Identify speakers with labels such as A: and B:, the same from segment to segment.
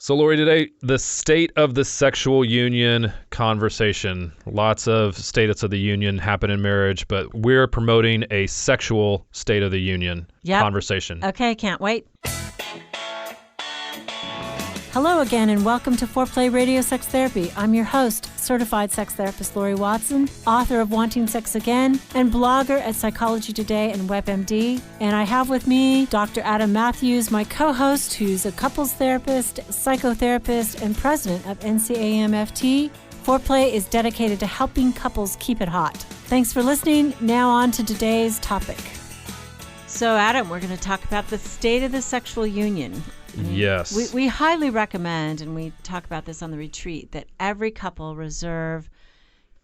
A: So, Laurie, today, the state of the sexual union conversation. Lots of states of the union happen in marriage, but we're promoting a sexual state of the union conversation.
B: Okay, can't wait. Hello again, and welcome to Foreplay Radio Sex Therapy. I'm your host, certified sex therapist Laurie Watson, author of Wanting Sex Again, and blogger at Psychology Today and WebMD. And I have with me Dr. Adam Mathews, my co-host, who's a couples therapist, psychotherapist, and president of NCAMFT. Foreplay is dedicated to helping couples keep it hot. Thanks for listening. Now on to today's topic. So, Adam, we're going to talk about the state of the sexual union.
A: Yes.
B: We highly recommend, and we talk about this on the retreat, that every couple reserve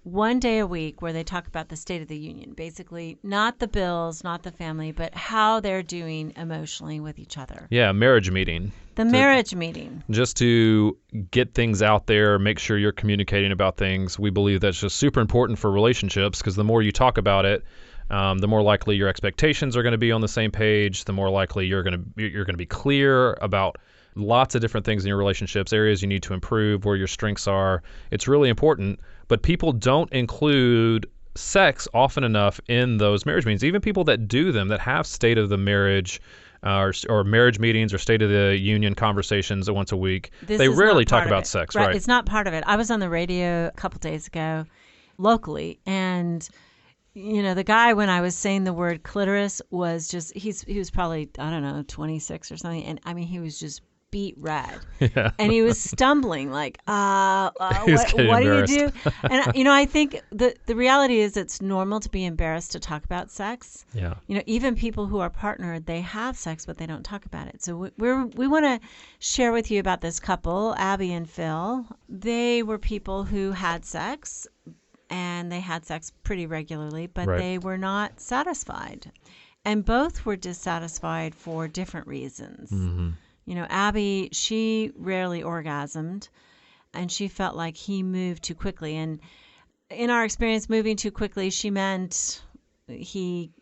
B: one day a week where they talk about the state of the union. Basically, not the bills, not the family, but how they're doing emotionally with each other.
A: Yeah, marriage meeting.
B: Marriage meeting.
A: Just to get things out there, make sure you're communicating about things. We believe that's just super important for relationships because the more you talk about it, the more likely your expectations are going to be on the same page. The more likely you're going to be clear about lots of different things in your relationships, areas you need to improve, where your strengths are. It's really important, but people don't include sex often enough in those marriage meetings. Even people that do them, that have state of the marriage or marriage meetings or state of the union conversations once a week, they rarely talk about sex. Right?
B: It's not part of it. I was on the radio a couple days ago locally, and you know, the guy, when I was saying the word clitoris, was just, he was probably, 26 or something. And I mean, he was just beet red. Yeah. And he was stumbling like, what do you do? And, I think the reality is it's normal to be embarrassed to talk about sex.
A: Yeah.
B: Even people who are partnered, they have sex, but they don't talk about it. So we want to share with you about this couple, Abby and Phil. They were people who had sex, and they had sex pretty regularly, but They were not satisfied. And both were dissatisfied for different reasons. Mm-hmm. Abby, she rarely orgasmed, and she felt like he moved too quickly. And in our experience, moving too quickly, she meant he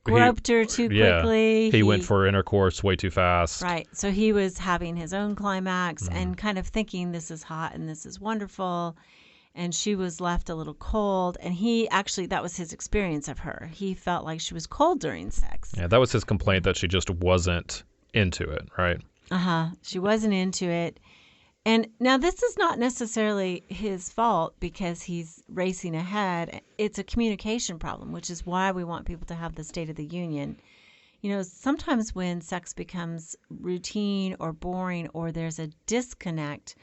B: groped her too quickly.
A: He went for intercourse way too fast.
B: Right. So he was having his own climax and kind of thinking this is hot and this is wonderful. And she was left a little cold. And that was his experience of her. He felt like she was cold during sex.
A: Yeah, that was his complaint, that she just wasn't into it, right?
B: She wasn't into it. And now this is not necessarily his fault because he's racing ahead. It's a communication problem, which is why we want people to have the State of the Union. Sometimes when sex becomes routine or boring or there's a disconnect,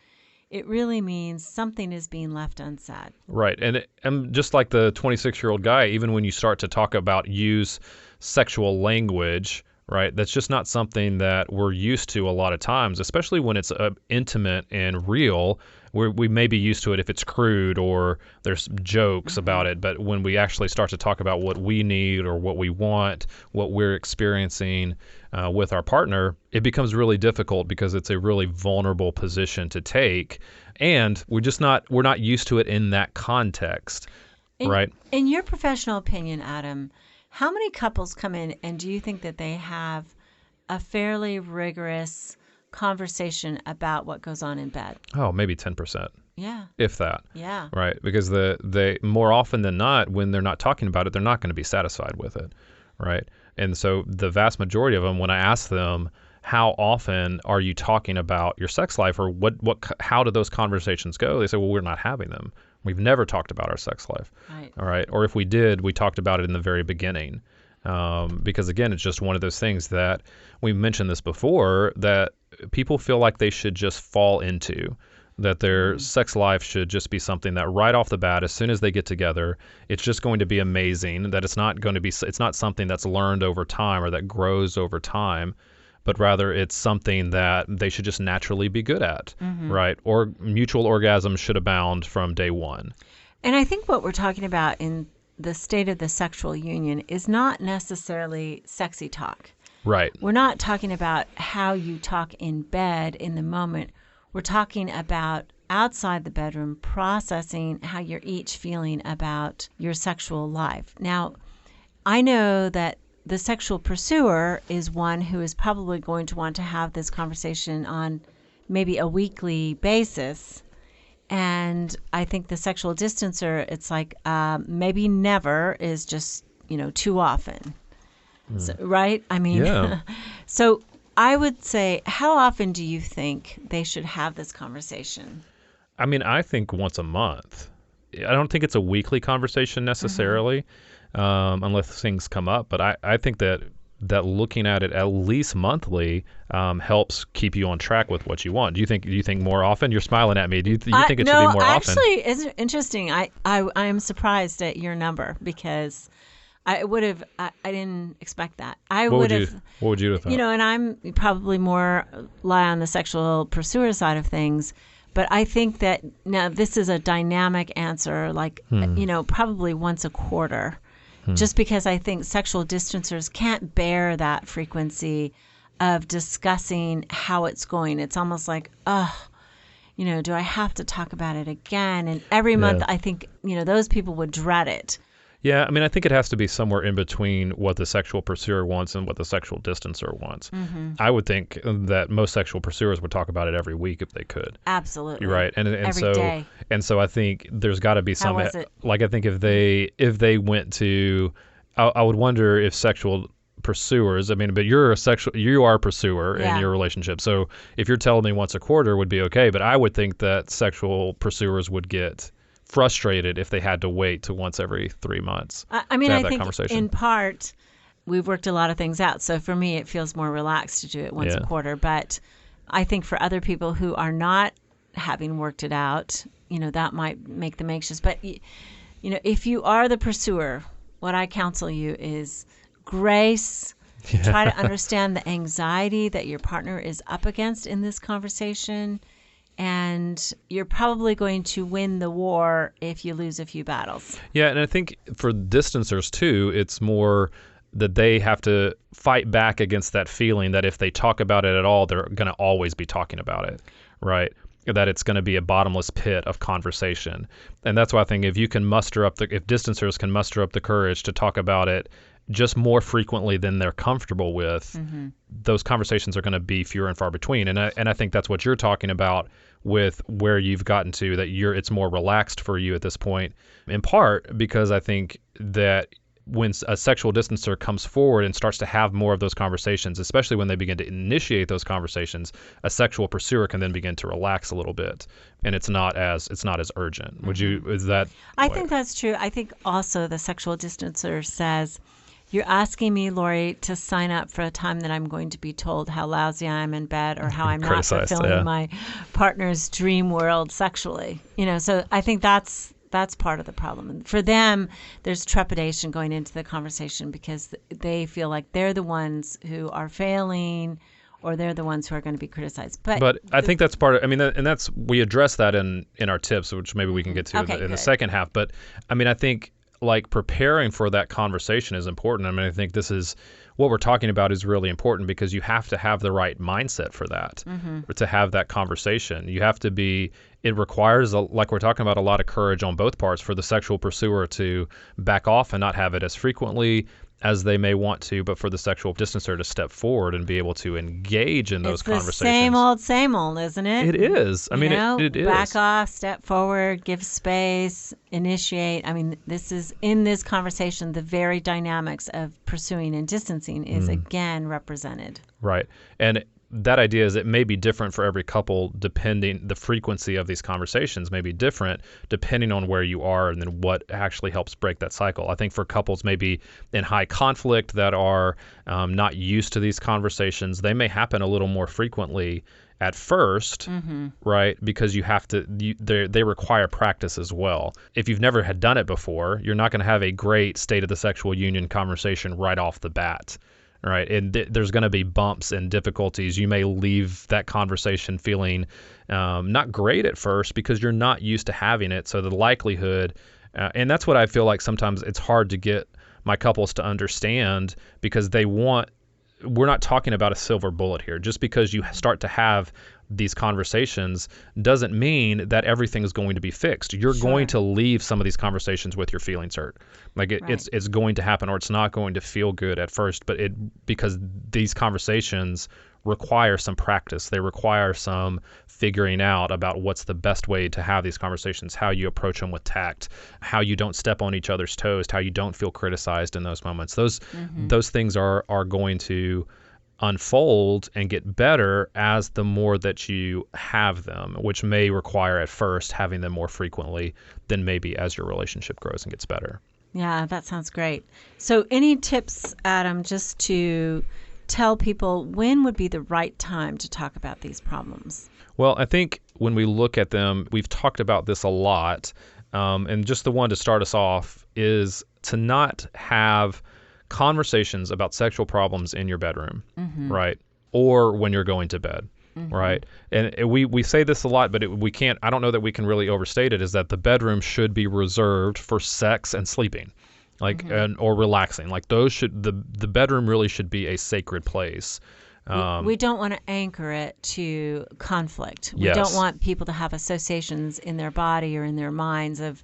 B: it really means something is being left unsaid.
A: Right. And just like the 26-year-old guy, even when you start to talk about use sexual language, right, that's just not something that we're used to a lot of times, especially when it's intimate and real. We may be used to it if it's crude or there's jokes about it. But when we actually start to talk about what we need or what we want, what we're experiencing with our partner, it becomes really difficult because it's a really vulnerable position to take. And we're not used to it in that context, right?
B: In your professional opinion, Adam, how many couples come in and do you think that they have a fairly rigorous conversation about what goes on in bed?
A: Oh, maybe 10%.
B: Yeah.
A: If that.
B: Yeah.
A: Right. Because they more often than not, when they're not talking about it, they're not going to be satisfied with it. Right. And so the vast majority of them, when I ask them, how often are you talking about your sex life, or how do those conversations go? They say, well, we're not having them. We've never talked about our sex life.
B: Right.
A: All right. Or if we did, we talked about it in the very beginning. Because again, it's just one of those things that we've mentioned this before, that people feel like they should just fall into, that their sex life should just be something that right off the bat, as soon as they get together, it's just going to be amazing, that it's not something that's learned over time or that grows over time, but rather it's something that they should just naturally be good at, right? Or mutual orgasm should abound from day one.
B: And I think what we're talking about in the state of the sexual union is not necessarily sexy talk.
A: Right.
B: We're not talking about how you talk in bed in the moment. We're talking about outside the bedroom, processing how you're each feeling about your sexual life. Now, I know that the sexual pursuer is one who is probably going to want to have this conversation on maybe a weekly basis. And I think the sexual distancer, it's like maybe never is just, too often. So, right? I mean,
A: Yeah.
B: so I would say, how often do you think they should have this conversation?
A: I mean, I think once a month. I don't think it's a weekly conversation necessarily, unless things come up. But I think that looking at it at least monthly helps keep you on track with what you want. Do you think more often? You're smiling at me. Do you think it should be more often?
B: Actually, it's interesting. I am surprised at your number because I didn't expect that. What would
A: you have thought?
B: And I'm probably more lie on the sexual pursuer side of things. But I think that now this is a dynamic answer, like, probably once a quarter, just because I think sexual distancers can't bear that frequency of discussing how it's going. It's almost like, do I have to talk about it again? And every month, I think, those people would dread it.
A: Yeah, I mean, I think it has to be somewhere in between what the sexual pursuer wants and what the sexual distancer wants.
B: Mm-hmm.
A: I would think that most sexual pursuers would talk about it every week if they could.
B: Absolutely.
A: Right. And
B: every day.
A: And so I think there's got to be some,
B: How was it?
A: like, I think if they went to, I would wonder if sexual pursuers, I mean, but you are a pursuer in your relationship. So if you're telling me once a quarter would be okay, but I would think that sexual pursuers would get frustrated if they had to wait to once every 3 months.
B: I mean,
A: to
B: I
A: have that
B: think
A: conversation.
B: in part, we've worked a lot of things out. So for me, it feels more relaxed to do it once a quarter. But I think for other people who are not having worked it out, that might make them anxious. But, if you are the pursuer, what I counsel you is grace. Try to understand the anxiety that your partner is up against in this conversation. And you're probably going to win the war if you lose a few battles. Yeah,
A: and I think for distancers too, it's more that they have to fight back against that feeling that if they talk about it at all, they're going to always be talking about it, right? That it's going to be a bottomless pit of conversation. And that's why I think if distancers can muster up the courage to talk about it just more frequently than they're comfortable with, those conversations are going to be fewer and far between. And I think that's what you're talking about with where you've gotten to, that it's more relaxed for you at this point, in part because I think that when a sexual distancer comes forward and starts to have more of those conversations, especially when they begin to initiate those conversations, a sexual pursuer can then begin to relax a little bit, and it's not as urgent. I
B: think that's true. I think also the sexual distancer says, you're asking me, Laurie, to sign up for a time that I'm going to be told how lousy I am in bed or how I'm not fulfilling my partner's dream world sexually. So I think that's part of the problem. And for them, there's trepidation going into the conversation because they feel like they're the ones who are failing or they're the ones who are going to be criticized. But
A: I think that's part of, and we address that in our tips, which maybe we can get to in the second half. But I think like preparing for that conversation is important. I think this is what we're talking about is really important because you have to have the right mindset for that, to have that conversation. You have to it requires, like we're talking about, a lot of courage on both parts for the sexual pursuer to back off and not have it as frequently as they may want to, but for the sexual distancer to step forward and be able to engage in those conversations.
B: It's the same old, isn't it?
A: It is. It is.
B: Back off, step forward, give space, initiate. This is, in this conversation, the very dynamics of pursuing and distancing is again represented.
A: Right. And that idea is it may be different for every couple, depending the frequency of these conversations may be different depending on where you are and then what actually helps break that cycle. I think for couples maybe in high conflict that are not used to these conversations, they may happen a little more frequently at first, right? Because you have to, they require practice as well. If you've never had done it before, you're not going to have a great state of the sexual union conversation right off the bat. Right. And there's going to be bumps and difficulties. You may leave that conversation feeling not great at first because you're not used to having it. So the likelihood, and that's what I feel like sometimes it's hard to get my couples to understand because we're not talking about a silver bullet here. Just because you start to have these conversations doesn't mean that everything is going to be fixed. You're going to leave some of these conversations with your feelings hurt. It's going to happen, or it's not going to feel good at first, but because these conversations require some practice. They require some figuring out about what's the best way to have these conversations, how you approach them with tact, how you don't step on each other's toes, how you don't feel criticized in those moments. Those things are going to unfold and get better as the more that you have them, which may require at first having them more frequently than maybe as your relationship grows and gets better.
B: Yeah, that sounds great. So any tips, Adam, just to tell people when would be the right time to talk about these problems?
A: Well, I think when we look at them, we've talked about this a lot, and just the one to start us off is to not have conversations about sexual problems in your bedroom, right? Or when you're going to bed, right? And we say this a lot, but we can't, I don't know that we can really overstate it, is that the bedroom should be reserved for sex and sleeping, like, or relaxing. Like the bedroom really should be a sacred place.
B: We don't want to anchor it to conflict. We
A: Yes.
B: don't want people to have associations in their body or in their minds of,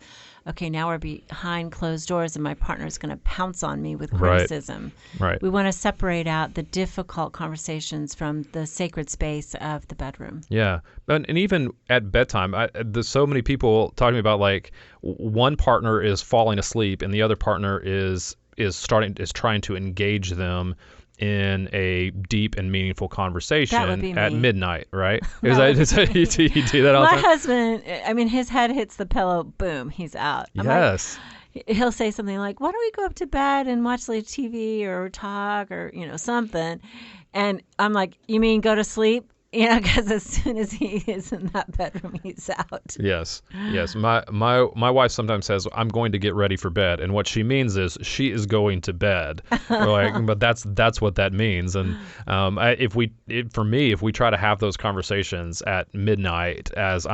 B: okay, now we're behind closed doors and my partner's going to pounce on me with criticism.
A: Right.
B: We want to separate out the difficult conversations from the sacred space of the bedroom.
A: Yeah. And even at bedtime, there's so many people talking about, like, one partner is falling asleep and the other partner is trying to engage them in a deep and meaningful conversation at midnight, right? You do that all the
B: My
A: time?
B: husband, I mean, his head hits the pillow, boom, he's out.
A: Yes.
B: He'll say something like, why don't we go up to bed and watch the TV or talk or, something. And I'm like, you mean go to sleep? Because as soon as he is in that bedroom, he's out.
A: Yes. My wife sometimes says, I'm going to get ready for bed. And what she means is she is going to bed. But that's what that means. And if we try to have those conversations at midnight as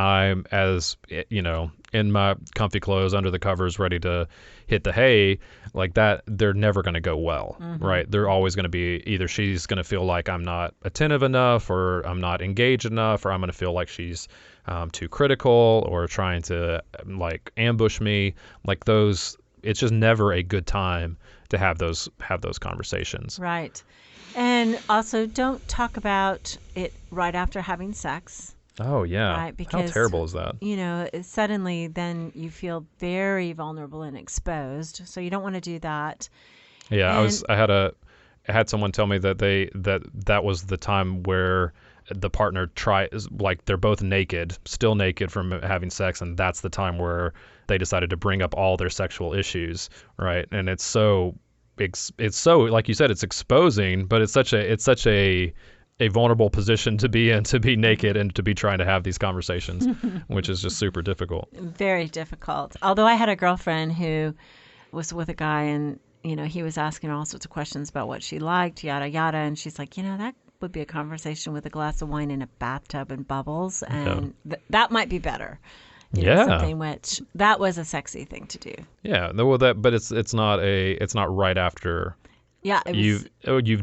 A: in my comfy clothes under the covers ready to hit the hay, like that, they're never going to go well, right? They're always going to be either she's going to feel like I'm not attentive enough, or I'm not engaged enough, or I'm going to feel like she's too critical or trying to like ambush me. Like those, it's just never a good time to have those conversations.
B: Right. And also don't talk about it right after having sex.
A: Oh, yeah.
B: Right, because,
A: how terrible is that?
B: Suddenly then you feel very vulnerable and exposed. So you don't want to do that.
A: Yeah, I had someone tell me that that was the time where the partner like they're both still naked from having sex, and that's the time where they decided to bring up all their sexual issues, right? And it's so like you said, it's exposing, but it's such a vulnerable position to be in, to be naked and to be trying to have these conversations, which is just super difficult.
B: Very difficult. Although I had a girlfriend who was with a guy and, he was asking her all sorts of questions about what she liked, yada, yada. And she's like, that would be a conversation with a glass of wine in a bathtub and bubbles. And that might be better. Something which that was a sexy thing to do.
A: Yeah. But it's not right after.
B: Yeah,
A: you've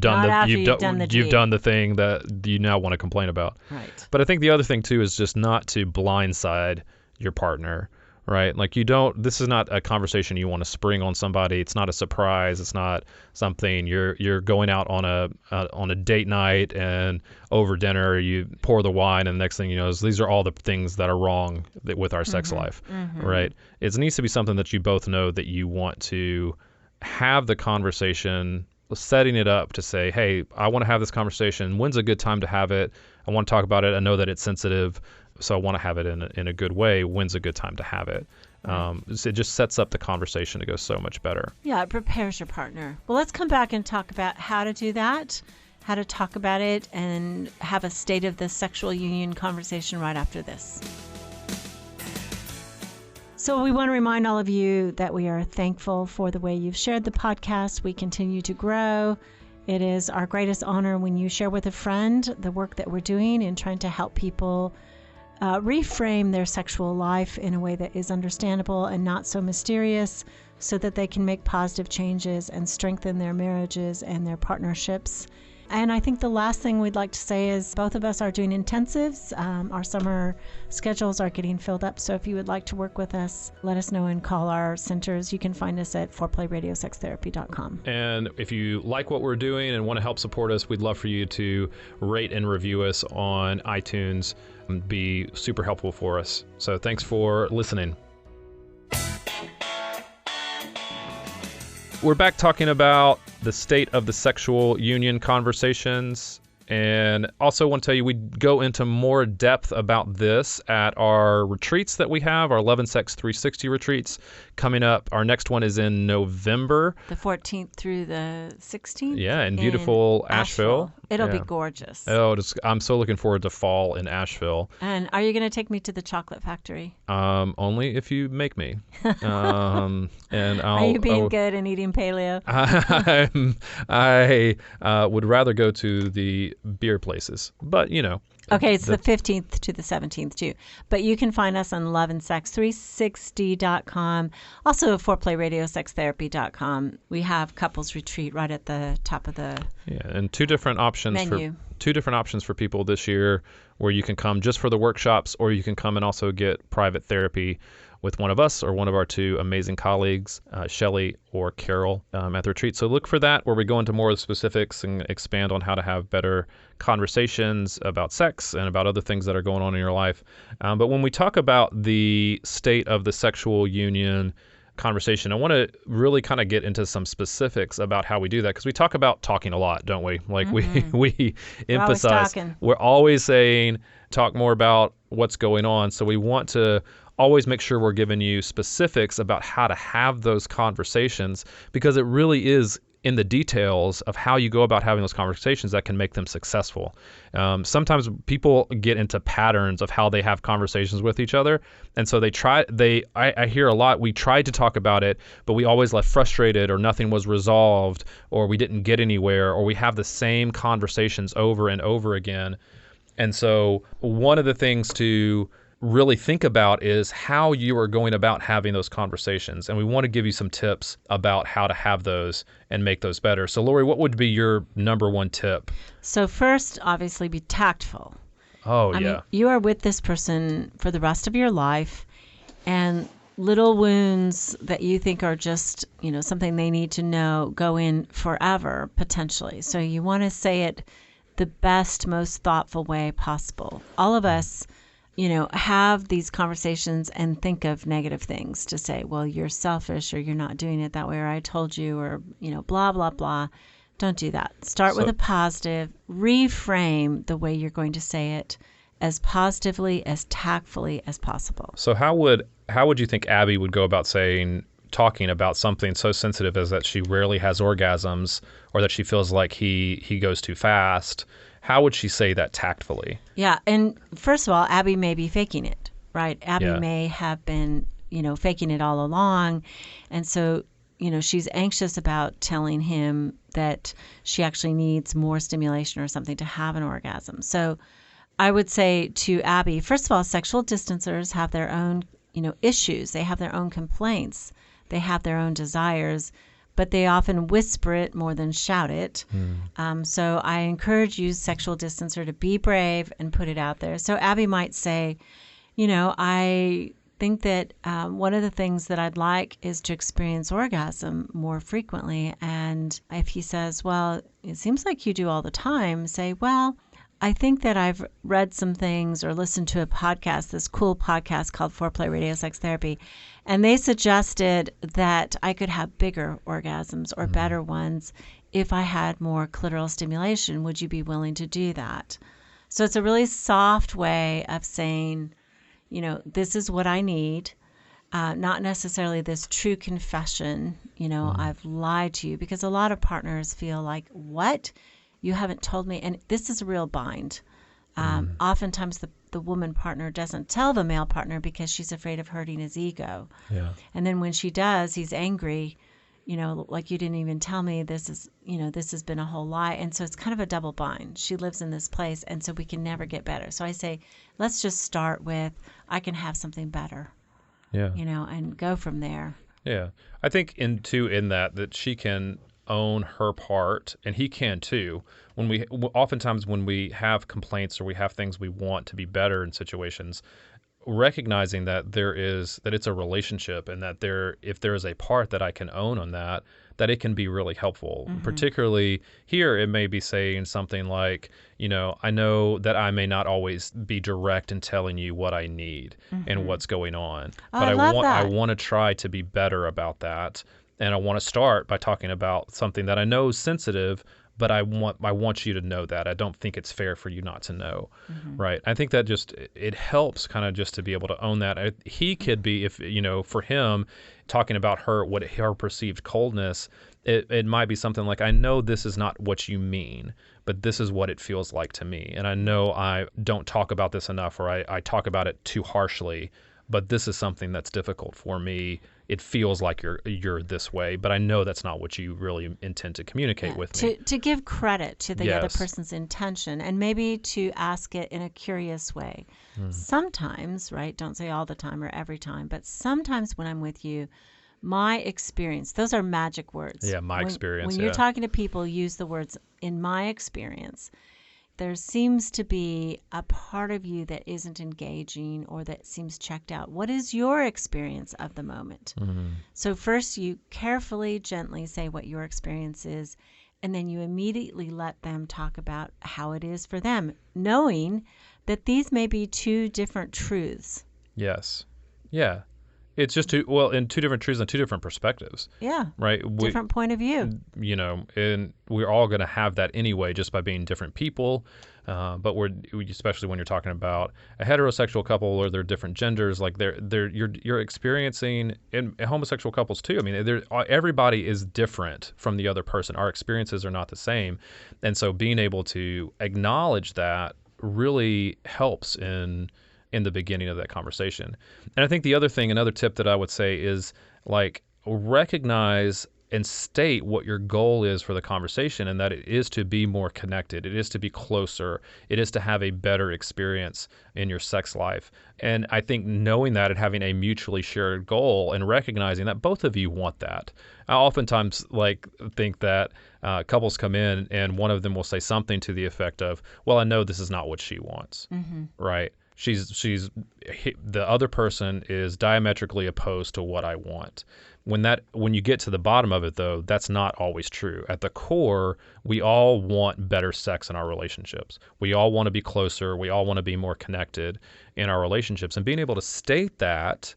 A: done the thing that you now want to complain about.
B: Right.
A: But I think the other thing too is just not to blindside your partner, right? Like this is not a conversation you want to spring on somebody. It's not a surprise. It's not something you're going out on a date night, and over dinner you pour the wine, and the next thing you know is these are all the things that are wrong with our sex life, right? It needs to be something that you both know that you want to have the conversation, setting it up to say, hey, I want to have this conversation. When's a good time to have it? I want to talk about it. I know that it's sensitive, so I want to have it in a good way. When's a good time to have it? So it just sets up the conversation to go so much better.
B: Yeah, it prepares your partner. Well, let's come back and talk about how to do that, how to talk about it, and have a state of the sexual union conversation right after this. So we want to remind all of you that we are thankful for the way you've shared the podcast. We continue to grow. It is our greatest honor when you share with a friend the work that we're doing in trying to help people reframe their sexual life in a way that is understandable and not so mysterious, so that they can make positive changes and strengthen their marriages and their partnerships. And I think the last thing we'd like to say is both of us are doing intensives. Our summer schedules are getting filled up. So if you would like to work with us, let us know and call our centers. You can find us at foreplayradiosextherapy.com.
A: And if you like what we're doing and want to help support us, we'd love for you to rate and review us on iTunes. It'd be super helpful for us. So thanks for listening. We're back talking about the state of the sexual union conversations. And also want to tell you, we go into more depth about this at our retreats that we have, our Love and Sex 360 retreats coming up. Our next one is in November.
B: The 14th through the 16th?
A: Yeah, in beautiful Asheville.
B: It'll be gorgeous.
A: Oh, I'm so looking forward to fall in Asheville.
B: And are you going to take me to the chocolate factory?
A: Only if you make me. And
B: are you being good and eating paleo?
A: I would rather go to the beer places, but
B: Okay, it's the 15th to the 17th too. But you can find us on loveandsex360.com. Also foreplayradiosextherapy.com. We have couples retreat right at the top of the
A: and two different options for people this year, where you can come just for the workshops, or you can come and also get private therapy with one of us or one of our two amazing colleagues, Shelley or Carol, at the retreat. So look for that, where we go into more of the specifics and expand on how to have better conversations about sex and about other things that are going on in your life. But when we talk about the state of the sexual union conversation, I want to really kind of get into some specifics about how we do that, because we talk about talking a lot, don't we? Like we emphasize, we're always saying, talk more about what's going on. So we want to always make sure we're giving you specifics about how to have those conversations, because it really is in the details of how you go about having those conversations that can make them successful. Sometimes people get into patterns of how they have conversations with each other. And so I hear a lot, we tried to talk about it, but we always left frustrated, or nothing was resolved, or we didn't get anywhere, or we have the same conversations over and over again. And so one of the things to really think about is how you are going about having those conversations. And we want to give you some tips about how to have those and make those better. So Laurie, what would be your number one tip?
B: So first, obviously, be tactful.
A: I mean,
B: you are with this person for the rest of your life, and little wounds that you think are just, something they need to know go in forever, potentially. So you want to say it the best, most thoughtful way possible. All of us have these conversations and think of negative things to say, well, you're selfish, or you're not doing it that way, or I told you, or, blah, blah, blah. Don't do that. Start with a positive. Reframe the way you're going to say it as positively, as tactfully as possible.
A: So how would you think Abby would go about talking about something so sensitive as that she rarely has orgasms, or that she feels like he goes too fast? How would she say that tactfully?
B: Yeah, and first of all, Abby may be faking it, right? Abby may have been, faking it all along. And so, she's anxious about telling him that she actually needs more stimulation or something to have an orgasm. So I would say to Abby, first of all, sexual distancers have their own, issues. They have their own complaints. They have their own desires, but they often whisper it more than shout it. So I encourage you, sexual distancer, to be brave and put it out there. So Abby might say, I think that one of the things that I'd like is to experience orgasm more frequently. And if he says, well, it seems like you do all the time, say, well, I think that I've read some things or listened to a podcast, this cool podcast called Foreplay Radio Sex Therapy, and they suggested that I could have bigger orgasms or better ones if I had more clitoral stimulation. Would you be willing to do that? So it's a really soft way of saying, this is what I need, not necessarily this true confession, I've lied to you, because a lot of partners feel like, what? You haven't told me, and this is a real bind. Oftentimes the woman partner doesn't tell the male partner because she's afraid of hurting his ego. Yeah. And then when she does, he's angry, like, you didn't even tell me, this has been a whole lie. And so it's kind of a double bind. She lives in this place, and so we can never get better. So I say, let's just start with, I can have something better. Yeah. And go from there.
A: Yeah. I think in that she can own her part, and he can too. Oftentimes when we have complaints or we have things we want to be better in situations, recognizing that it's a relationship, and that if there is a part that I can own on that it can be really helpful. Particularly here, it may be saying something like, I know that I may not always be direct in telling you what I need and what's going on, but I want to try to be better about that, and I want to start by talking about something that I know is sensitive, but I want you to know that. I don't think it's fair for you not to know, right? I think that it helps kind of just to be able to own that. He could be, if for him, talking about her perceived coldness, it might be something like, I know this is not what you mean, but this is what it feels like to me, and I know I don't talk about this enough, or I talk about it too harshly, but this is something that's difficult for me. It feels like you're this way, but I know that's not what you really intend to communicate with me.
B: To give credit to the other person's intention, and maybe to ask it in a curious way. Sometimes, right, don't say all the time or every time, but sometimes when I'm with you, my experience, those are magic words.
A: Yeah, my experience.
B: When you're talking to people, use the words, in my experience. There seems to be a part of you that isn't engaging or that seems checked out. What is your experience of the moment? So first you carefully, gently say what your experience is, and then you immediately let them talk about how it is for them, knowing that these may be two different truths.
A: Yes. Yeah. It's just in two different truths and two different perspectives.
B: Yeah.
A: Right.
B: Different point of view.
A: And we're all going to have that anyway, just by being different people. But especially when you're talking about a heterosexual couple or they're different genders, like you're experiencing in homosexual couples too. I mean, everybody is different from the other person. Our experiences are not the same, and so being able to acknowledge that really helps in the beginning of that conversation. And I think another tip that I would say is, like, recognize and state what your goal is for the conversation, and that it is to be more connected. It is to be closer. It is to have a better experience in your sex life. And I think knowing that and having a mutually shared goal and recognizing that both of you want that. I oftentimes think that couples come in and one of them will say something to the effect of, well, I know this is not what she wants, right? The other person is diametrically opposed to what I want. When you get to the bottom of it, though, that's not always true. At the core, we all want better sex in our relationships. We all want to be closer. We all want to be more connected in our relationships. And being able to state that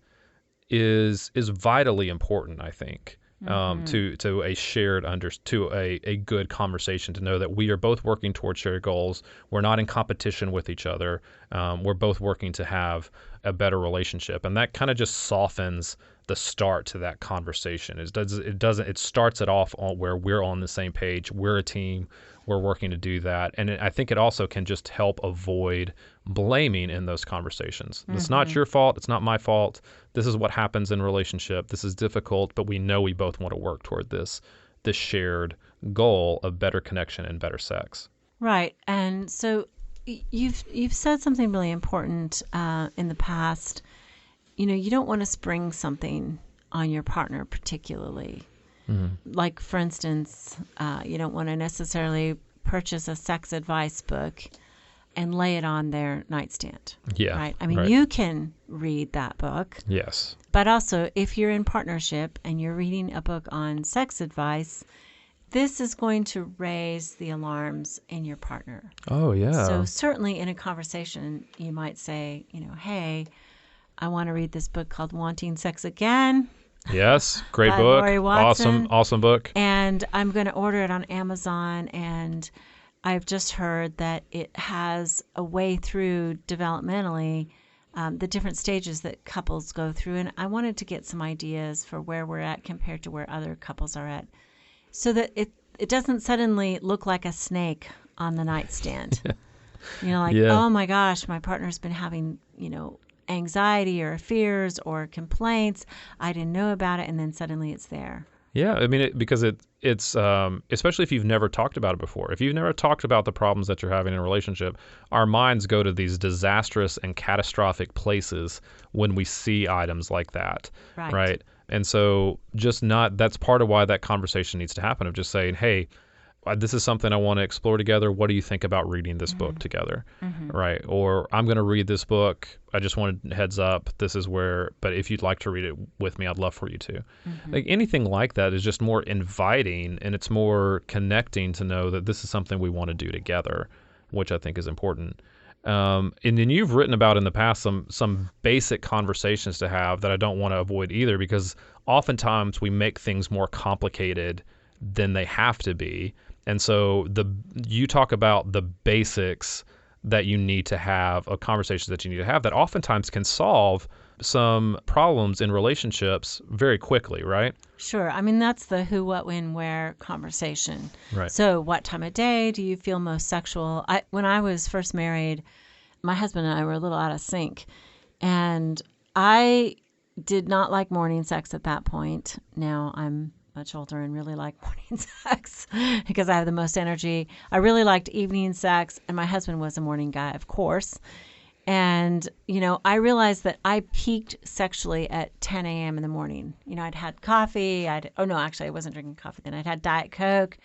A: is vitally important, I think. To a shared to a good conversation, to know that we are both working towards shared goals. We're not in competition with each other. We're both working to have a better relationship, and that kind of just softens the start to that conversation. It starts it off where we're on the same page. We're a team. We're working to do that, and I think it also can just help avoid blaming in those conversations. It's not your fault. It's not my fault. This is what happens in relationship. This is difficult, but we know we both want to work toward this shared goal of better connection and better sex.
B: Right. And so you've said something really important in the past. You don't want to spring something on your partner particularly. Like, for instance, you don't want to necessarily purchase a sex advice book and lay it on their nightstand.
A: Yeah.
B: Right? I mean, you can read that book.
A: Yes.
B: But also, if you're in partnership and you're reading a book on sex advice, this is going to raise the alarms in your partner.
A: Oh, yeah.
B: So certainly in a conversation, you might say, hey, I want to read this book called Wanting Sex Again.
A: Yes, great book.
B: Laurie Watson.
A: Awesome book.
B: And I'm going to order it on Amazon, and I've just heard that it has a way through developmentally the different stages that couples go through. And I wanted to get some ideas for where we're at compared to where other couples are at, so that it doesn't suddenly look like a snake on the nightstand. Oh my gosh, my partner's been having, anxiety or fears or complaints. I didn't know about it, and then suddenly it's there.
A: Yeah, I mean, because it's especially if you've never talked about it before. If you've never talked about the problems that you're having in a relationship, our minds go to these disastrous and catastrophic places when we see items like that, right? And so that's part of why that conversation needs to happen, of just saying, hey, this is something I want to explore together. What do you think about reading this book together? Right? Or I'm going to read this book. I just wanted heads up. This is where, but if you'd like to read it with me, I'd love for you to. Like anything like that is just more inviting, and it's more connecting to know that this is something we want to do together, which I think is important. And then you've written about in the past some basic conversations to have that I don't want to avoid either, because oftentimes we make things more complicated than they have to be. And so you talk about the basics that you need to have, a conversation that you need to have that oftentimes can solve some problems in relationships very quickly, right?
B: Sure. I mean, that's the who, what, when, where conversation.
A: Right.
B: So what time of day do you feel most sexual? When I was first married, my husband and I were a little out of sync. And I did not like morning sex at that point. Now I'm much older and really like morning sex because I have the most energy. I really liked evening sex, and my husband was a morning guy, of course. And, I realized that I peaked sexually at 10 a.m. in the morning. I'd had coffee. Actually, I wasn't drinking coffee then. I'd had Diet Coke.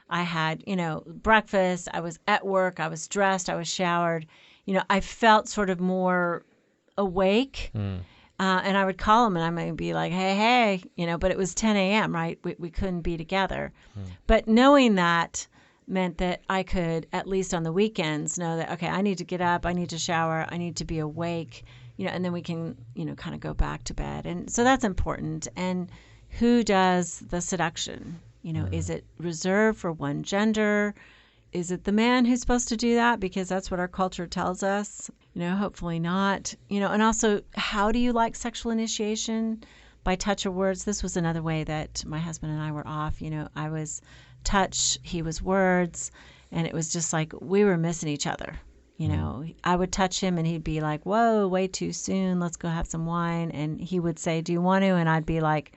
B: I had, breakfast. I was at work. I was dressed. I was showered. I felt sort of more awake. And I would call him and I might be like, hey, but it was 10 a.m., right? We couldn't be together. But knowing that meant that I could, at least on the weekends, know that, okay, I need to get up, I need to shower, I need to be awake, and then we can, kind of go back to bed. And so that's important. And who does the seduction? Is it reserved for one gender? Is it the man who's supposed to do that? Because that's what our culture tells us. Hopefully not. And also, how do you like sexual initiation? By touch or words? This was another way that my husband and I were off. I was touch, he was words, and it was just like we were missing each other. I would touch him and he'd be like, whoa, way too soon. Let's go have some wine. And he would say, do you want to? And I'd be like,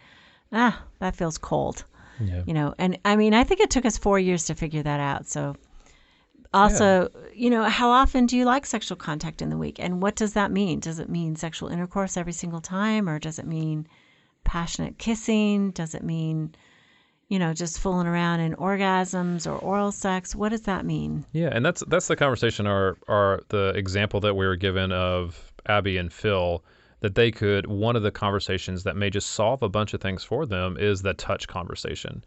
B: that feels cold. Yeah. And I mean, I think it took us 4 years to figure that out. So also, how often do you like sexual contact in the week? And what does that mean? Does it mean sexual intercourse every single time? Or does it mean passionate kissing? Does it mean, just fooling around in orgasms or oral sex? What does that mean?
A: Yeah, and that's the conversation or the example that we were given of Abby and Phil, that one of the conversations that may just solve a bunch of things for them is the touch conversation,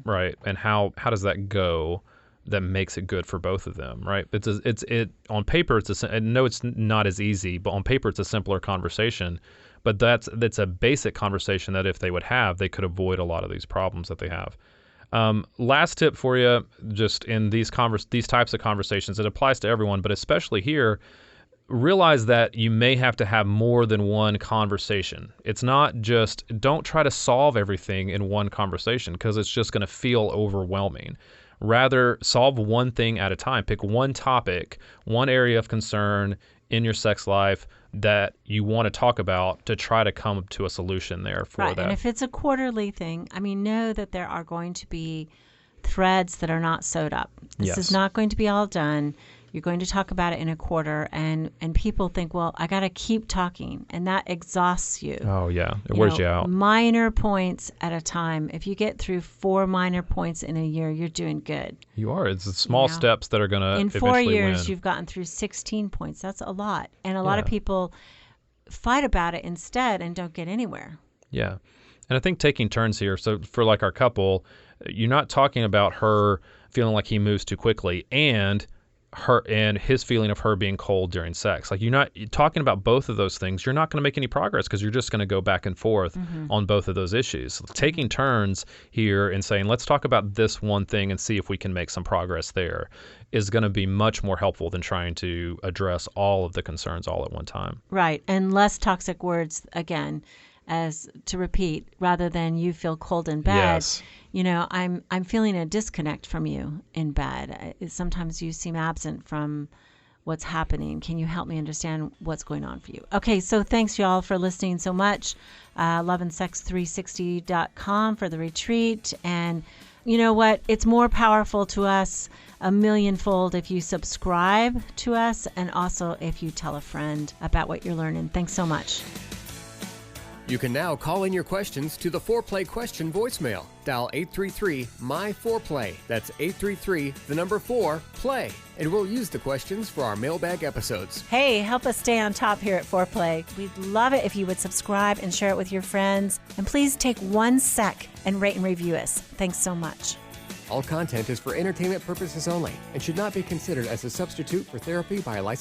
A: right? And how does that go? That makes it good for both of them, right? It's on paper. I know it's not as easy, but on paper it's a simpler conversation. But that's a basic conversation that if they would have, they could avoid a lot of these problems that they have. Last tip for you, just in these types of conversations, it applies to everyone, but especially here. Realize that you may have to have more than one conversation. It's not just, don't try to solve everything in one conversation because it's just going to feel overwhelming. Rather, solve one thing at a time. Pick one topic, one area of concern in your sex life that you want to talk about to try to come to a solution there for
B: right.
A: that.
B: And if it's a quarterly thing, know that there are going to be threads that are not sewed up. This is not going to be all done. You're going to talk about it in a quarter, and people think, well, I got to keep talking, and that exhausts you.
A: Oh, yeah. It wears you out.
B: Minor points at a time. If you get through 4 minor points in a year, you're doing good.
A: You are. It's the small steps that are going to eventually win.
B: In 4 years, you've gotten through 16 points. That's a lot. And a lot of people fight about it instead and don't get anywhere.
A: Yeah. And I think taking turns here, so for like our couple, you're not talking about her feeling like he moves too quickly and his feeling of her being cold during sex. Like you're talking about both of those things. You're not going to make any progress because you're just going to go back and forth on both of those issues. So taking turns here and saying, let's talk about this one thing and see if we can make some progress there is going to be much more helpful than trying to address all of the concerns all at one time.
B: Right. And less toxic words, again, as to repeat, rather than you feel cold in bed.
A: Yes.
B: I'm feeling a disconnect from you in bed. Sometimes you seem absent from what's happening. Can you help me understand what's going on for you? Okay, so thanks y'all for listening so much. loveandsex360.com for the retreat. And you know what? It's more powerful to us a millionfold if you subscribe to us and also if you tell a friend about what you're learning. Thanks so much.
C: You can now call in your questions to the Foreplay question voicemail. Dial 833-MY-4PLAY. That's 833, the number 4, play. And we'll use the questions for our mailbag episodes.
B: Hey, help us stay on top here at Foreplay. We'd love it if you would subscribe and share it with your friends. And please take 1 sec and rate and review us. Thanks so much.
C: All content is for entertainment purposes only and should not be considered as a substitute for therapy by a licensed